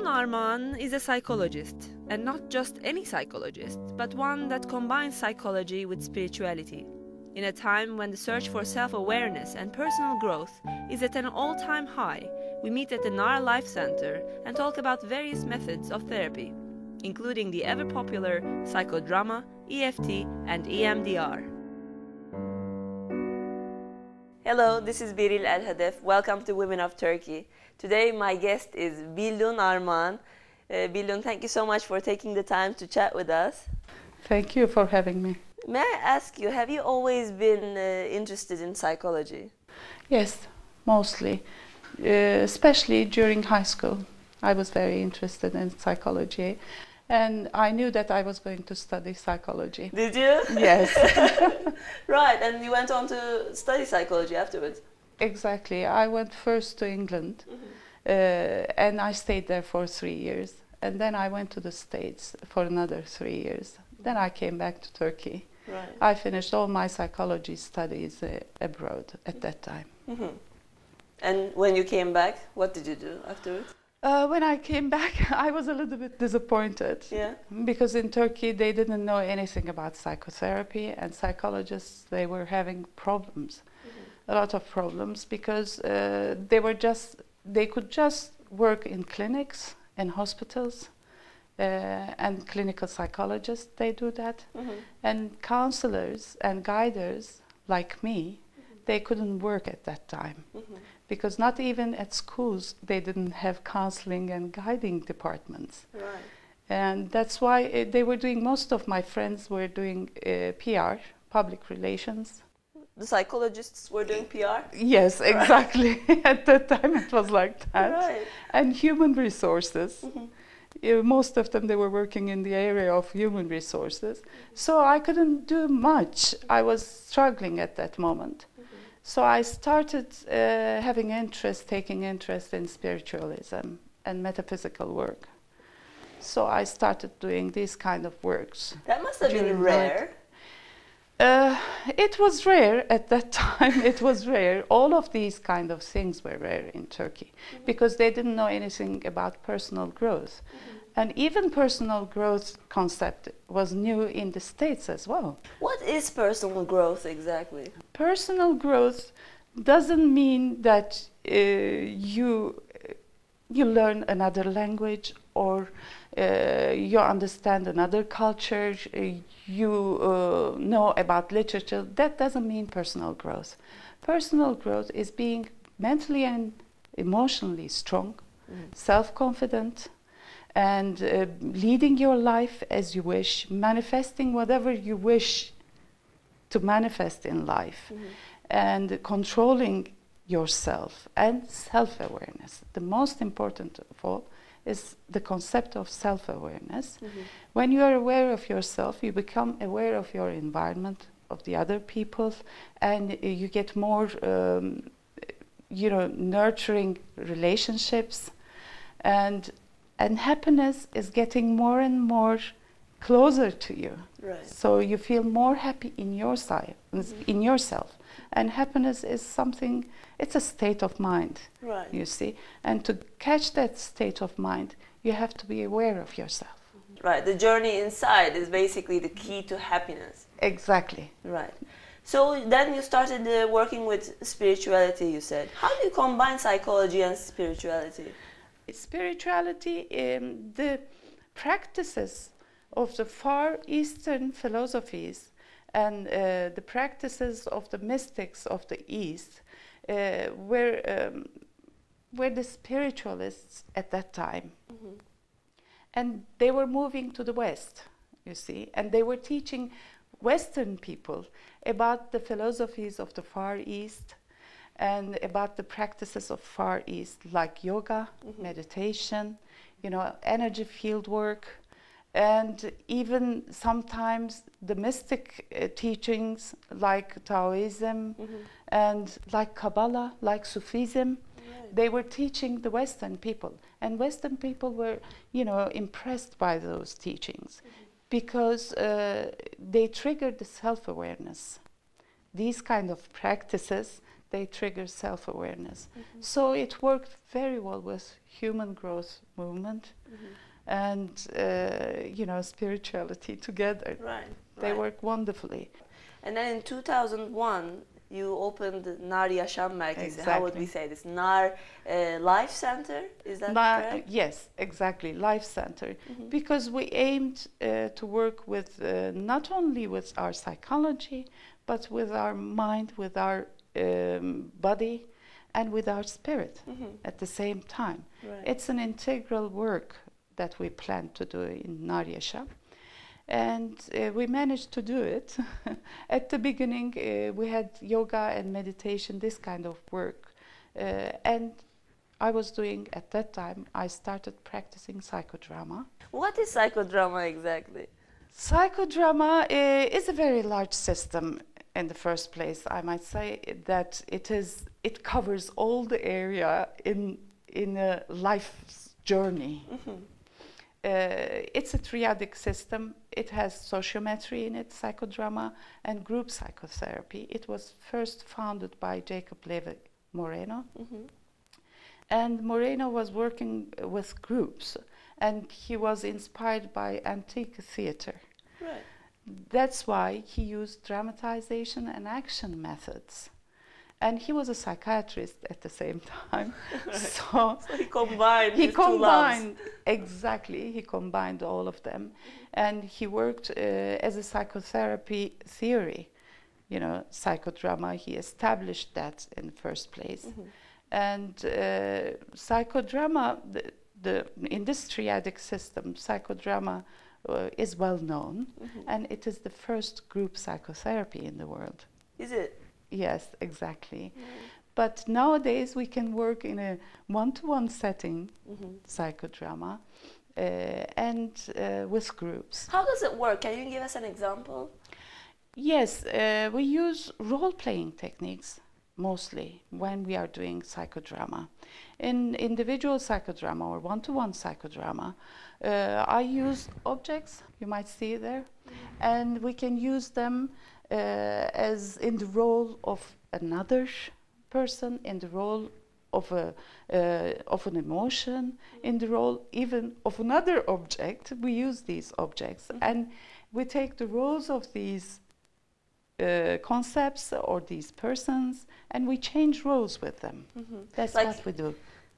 Bildun Armağan is a psychologist, and not just any psychologist, but one that combines psychology with spirituality. In a time when the search for self-awareness and personal growth is at an all-time high, we meet at the Nar Life Center and talk about various methods of therapy, including the ever-popular psychodrama, EFT, and EMDR. Hello, this is Beril El-Hadef. Welcome to Women of Turkey. Today my guest is Bildun Armağan. Bildun, thank you so much for taking the time to chat with us. Thank you for having me. May I ask you, have you always been interested in psychology? Yes, mostly, especially during high school. I was very interested in psychology, and I knew that I was going to study psychology. Did you? Yes. Right, and you went on to study psychology afterwards? Exactly. I went first to England, and I stayed there for 3 years. And then I went to the States for another 3 years. Then I came back to Turkey. Right. I finished all my psychology studies abroad at that time. And when you came back, what did you do afterwards? When I came back, I was a little bit disappointed. Yeah. Because in Turkey, they didn't know anything about psychotherapy, and psychologists, they were having problems, a lot of problems, because they could just work in clinics, in hospitals, and clinical psychologists, they do that. And counselors and guiders like me, they couldn't work at that time. Because not even at schools, they didn't have counseling and guiding departments. Right. And that's why they were doing, most of my friends were doing PR, public relations. The psychologists were doing PR? Yes, exactly. At that time it was like that. Right. And human resources. Most of them, they were working in the area of human resources. So I couldn't do much. I was struggling at that moment. So I started taking interest in spiritualism and metaphysical work. So I started doing these kind of works. That must have been rare. It was rare at that time. It was rare. All of these kind of things were rare in Turkey because they didn't know anything about personal growth. And even personal growth concept was new in the States as well. What is personal growth exactly? Personal growth doesn't mean that you learn another language or you understand another culture, you know about literature. That doesn't mean personal growth. Personal growth is being mentally and emotionally strong, self-confident, and leading your life as you wish, manifesting whatever you wish to manifest in life, and controlling yourself and self-awareness. The most important of all is the concept of self-awareness. When you are aware of yourself, you become aware of your environment, of the other people, and you get more nurturing relationships, and happiness is getting more and more closer to you. Right. So you feel more happy in yourself. And happiness is something, it's a state of mind, Right. you see. And to catch that state of mind, you have to be aware of yourself. Right, the journey inside is basically the key to happiness. Exactly. Right. So then you started working with spirituality, you said. How do you combine psychology and spirituality? Spirituality, the practices of the Far Eastern philosophies and the practices of the mystics of the East were the spiritualists at that time. And they were moving to the West, you see, and they were teaching Western people about the philosophies of the Far East and about the practices of Far East, like yoga, meditation, energy field work, and even sometimes the mystic teachings like Taoism and like Kabbalah, like Sufism. They were teaching the Western people, and Western people were, impressed by those teachings because they triggered the self-awareness. These kind of practices they trigger self-awareness. So it worked very well with human growth movement and spirituality together. Right. They work wonderfully. And then in 2001, you opened Nar Yaşam Merkezi. Exactly. How would we say this? Nar Life Center? Is that correct? Yes, exactly, Life Center. Because we aimed to work with not only with our psychology, but with our mind, with our body, and with our spirit at the same time. Right. It's an integral work that we plan to do in Nar Yaşam. And we managed to do it. At the beginning, we had yoga and meditation, this kind of work. And I was doing, at that time, I started practicing psychodrama. What is psychodrama exactly? Psychodrama is a very large system in the first place. I might say that it covers all the area in a life's journey. It's a triadic system. It has sociometry in it, psychodrama, and group psychotherapy. It was first founded by Jacob Levi Moreno. And Moreno was working with groups, and he was inspired by antique theater. Right. That's why he used dramatization and action methods. And he was a psychiatrist at the same time. So he combined he his two loves. Exactly, he combined all of them. And he worked as a psychotherapy theory. Psychodrama, he established that in the first place. And psychodrama, in this triadic system, psychodrama is well known. And it is the first group psychotherapy in the world. Is it? Yes, exactly. But nowadays we can work in a one-to-one setting, psychodrama, and with groups. How does it work? Can you give us an example? Yes, we use role-playing techniques mostly when we are doing psychodrama. In individual psychodrama or one-to-one psychodrama, I use objects, you might see there, and we can use them as in the role of another person, in the role of an emotion, in the role even of another object. We use these objects and we take the roles of these concepts or these persons and we change roles with them. That's like what we do.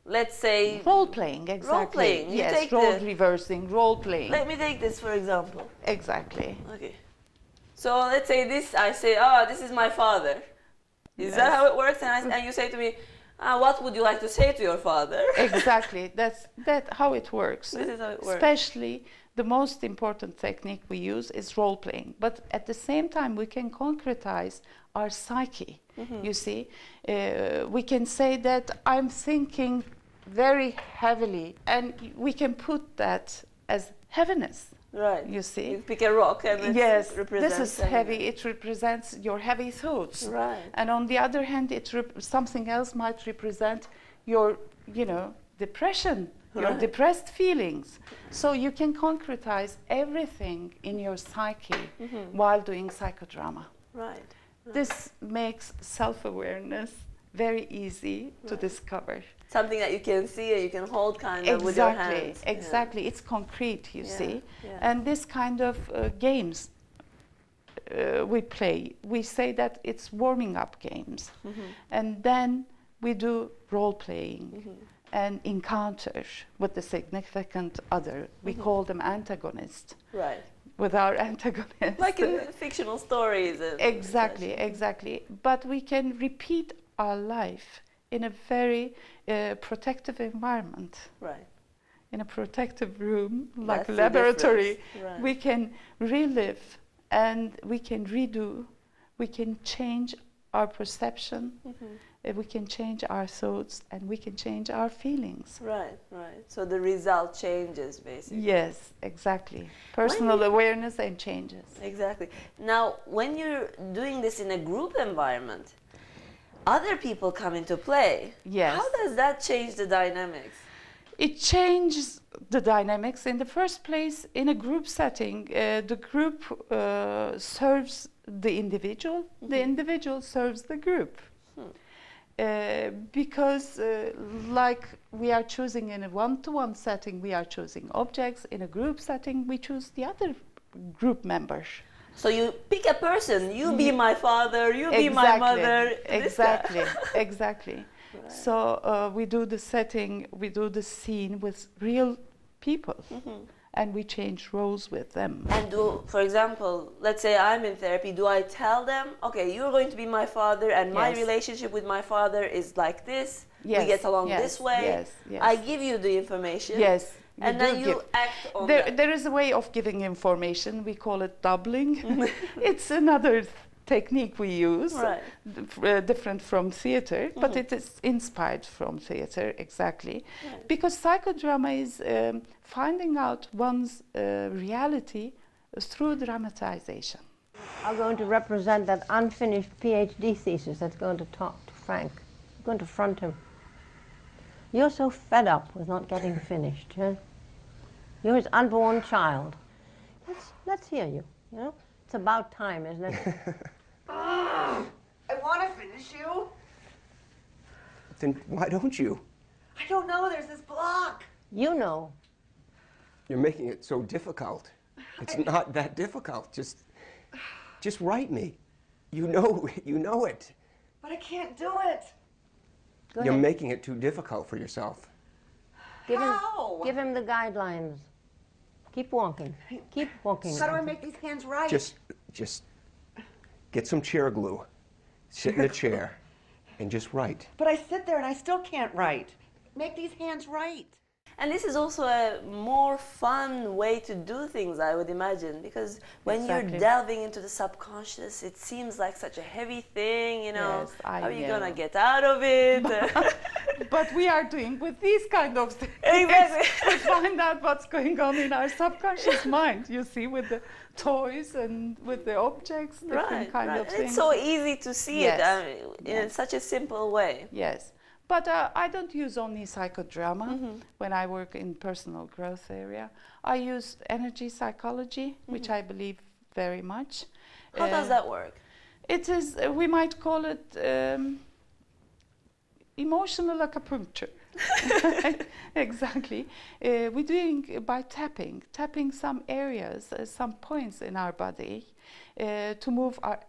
Let's say role playing, exactly. Role playing. Yes, role reversing, role playing. Let me take this for example. Exactly. Okay. So let's say this. I say, "Oh, this is my father." Is that how it works? And you say to me, "What would you like to say to your father?" Exactly. That's how it works. This is how it works. Especially the most important technique we use is role playing. But at the same time, we can concretize our psyche. You see, we can say that I'm thinking very heavily, and we can put that as heaviness. Right. You see? You pick a rock and yes, represents this is heavy. It represents your heavy thoughts. Right. And on the other hand, something else might represent your, depression, your depressed feelings. So you can concretize everything in your psyche while doing psychodrama. Right. This makes self-awareness very easy to discover. Something that you can see and you can hold kind of with your hands. Exactly, it's concrete, you see. Yeah. And this kind of games we play, we say that it's warming up games. And then we do role playing and encounters with the significant other. We call them antagonists. Right. With our antagonists. Like in fictional stories. Exactly. But we can repeat our life in a very protective environment. Right. In a protective room, like That's a laboratory. Right. We can relive and we can redo. We can change our perception. We can change our thoughts and we can change our feelings. Right. So the result changes basically. Yes, exactly. Personal awareness and changes. Exactly. Now, when you're doing this in a group environment, other people come into play. Yes. How does that change the dynamics? It changes the dynamics. In the first place, in a group setting, the group serves the individual. The individual serves the group. because like we are choosing in a one-to-one setting, we are choosing objects. In a group setting, we choose the other group members. So you pick a person, you be my father, you be my mother. Exactly, exactly. Right. So we do the setting, we do the scene with real people, and we change roles with them. And do, for example, let's say I'm in therapy, do I tell them, okay, you're going to be my father, and my relationship with my father is like this, we get along this way, I give you the information. Yes. And then you act on that. There is a way of giving information. We call it doubling. It's another technique we use, different from theater, but it is inspired from theater, exactly. Right. Because psychodrama is finding out one's reality through dramatization. I'm going to represent that unfinished PhD thesis that's going to talk to Frank. I'm going to front him. You're so fed up with not getting finished, huh? You're his unborn child. Let's hear you, you know? It's about time, isn't it? I want to finish you. Then why don't you? I don't know, there's this block. You know. You're making it so difficult. It's not that difficult. Just write me. You know it. But I can't do it. You're making it too difficult for yourself. Give him the guidelines. Keep walking. Keep walking. How do I make these hands right? Just get some chair glue. Sit in a chair and just write. But I sit there and I still can't write. Make these hands right. And this is also a more fun way to do things, I would imagine, because when you're delving into the subconscious, it seems like such a heavy thing, you know. Yes, how are you going to get out of it? But we are doing with these kind of things. Exactly. To find out what's going on in our subconscious mind, you see, with the toys and with the objects, different kind of things. It's so easy to see it in such a simple way. Yes. But I don't use only psychodrama when I work in personal growth area. I use energy psychology, which I believe very much. How does that work? It is, we might call it emotional acupuncture. Exactly. We're doing by tapping some areas, some points in our body to move our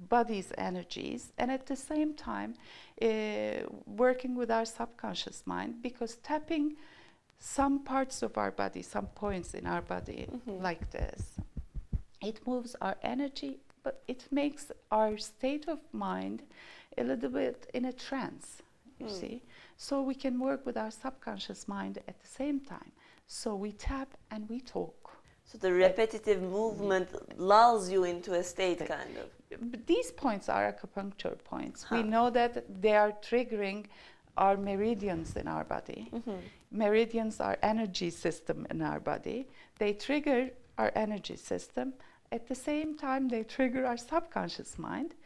body's energies, and at the same time working with our subconscious mind, because tapping some parts of our body, some points in our body like this, it moves our energy, but it makes our state of mind a little bit in a trance, you see. So we can work with our subconscious mind at the same time. So we tap and we talk. So the repetitive movement lulls you into a state, kind of. But these points are acupuncture points. We know that they are triggering our meridians in our body. Meridians are energy system in our body. They trigger our energy system. At the same time, they trigger our subconscious mind.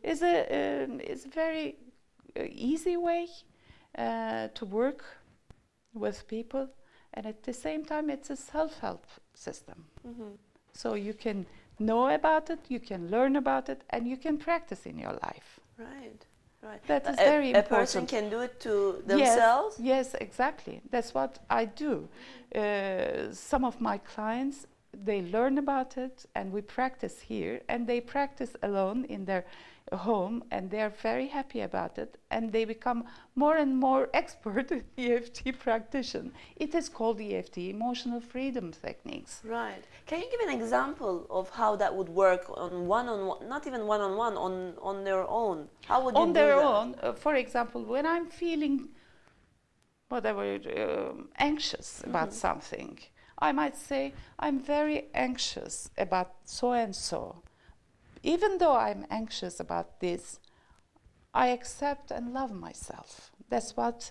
It's a very easy way to work with people. And at the same time, it's a self-help system. So you can know about it, you can learn about it, and you can practice in your life. Right, right. That is very important. A person can do it to themselves? Yes, exactly. That's what I do. Some of my clients, they learn about it, and we practice here, and they practice alone in their home, and they are very happy about it, and they become more and more expert in EFT practitioner. It is called EFT, emotional freedom techniques. Right. Can you give an example of how that would work on one-on-one, not even one-on-one, on their own? How would you do that? On their own, for example, when I'm feeling whatever, anxious about something, I might say, I'm very anxious about so-and-so. Even though I'm anxious about this, I accept and love myself. That's what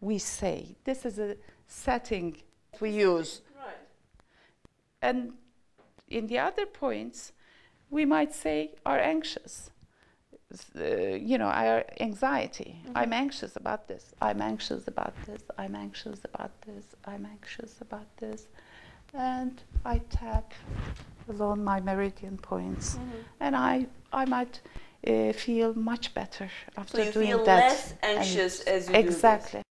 we say. This is a setting we use. Right. And in the other points, we might say are anxious. Our anxiety. I'm anxious about this. I'm anxious about this. I'm anxious about this. I'm anxious about this. And I tap along my meridian points. And I might feel much better after you doing feel that. less anxious as you do this. Exactly.